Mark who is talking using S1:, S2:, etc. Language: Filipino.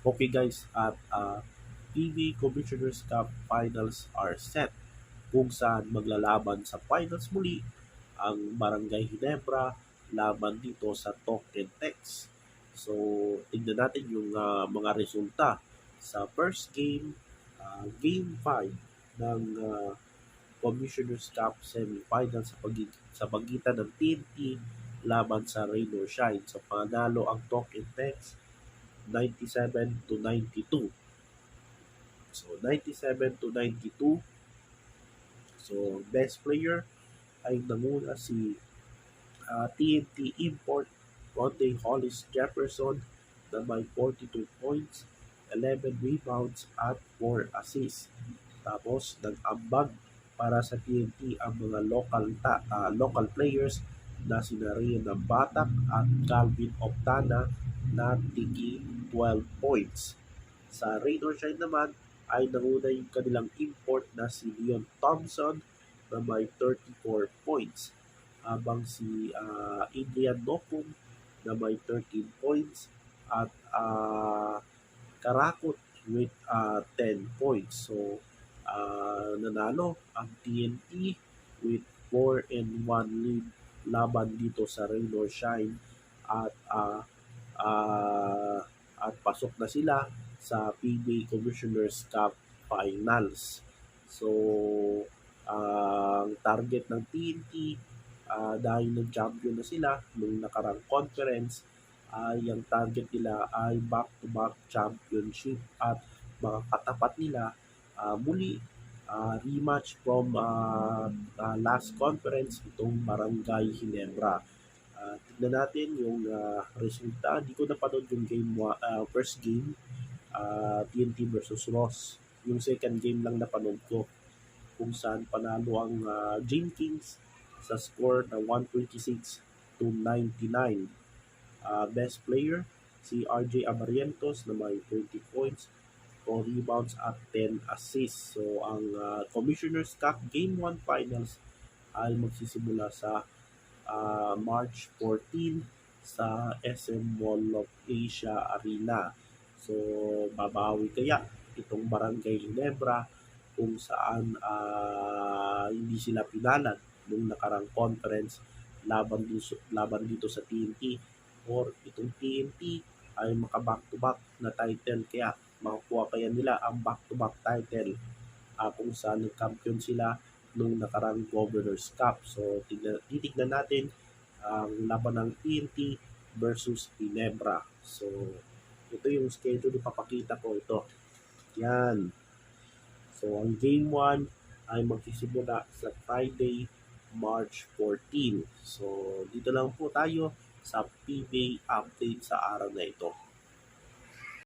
S1: Okay guys, at PBA Commissioner's Cup Finals are set kung saan maglalaban sa finals muli ang Barangay Ginebra laban dito sa Token Tex. So, tignan natin yung mga resulta sa first game, Game 5 ng Commissioner's Cup semifinal sa pagitan ng TNT laban sa Rain or Shine. So, panalo ang Token Tex 97-92. So, 97-92. So, best player ay nanguna si TNT Import Conte Hollis Jefferson na may 42 points, 11 rebounds at 4 assists. Tapos nag-ambag para sa TNT ang mga local players na sina Rian ng Batak at Calvin Optana na tigi 12 points. Sa Rain or Shine naman ay nanguna yung kanilang import na si Leon Thompson na may 34 points habang si Adrian Nocum na may 13 points at Karakot with 10 points. So, nanalo ang TNT with 4 and 1 lead laban dito sa Rain or Shine at pasok na sila sa PBA Commissioner's Cup Finals. So, ang target ng TNT dahil nag-champion na sila nung nakarang conference, ang target nila ay back-to-back championship at mga katapat nila muli rematch from last conference itong Barangay Ginebra. Tignan natin yung resulta. Hindi ko napanood yung first game, TNT versus Ross. Yung second game lang napanood ko kung saan panalo ang Gene Kings sa score na 126-99. Best player, si RJ Abarientos na may 30 points, 4 rebounds at 10 assists. So ang Commissioner's Cup Game 1 Finals ay magsisimula sa March 14 sa SM Mall of Asia Arena. So babawi kaya itong Barangay Ginebra kung saan hindi sila pinalad nung nakarang conference laban dito sa TNT, or itong TNT ay maka-back-to-back na title, kaya makukuha kaya nila ang back-to-back title kung saan nag-champion sila nung nakarang Governor's Cup. So titignan natin ang laban ng TNT versus Ginebra. So ito yung schedule, ipapakita ko ito. Yan. So, ang Game 1 ay magsisimula sa Friday, March 14. So, dito lang po tayo sa PBA update sa araw na ito.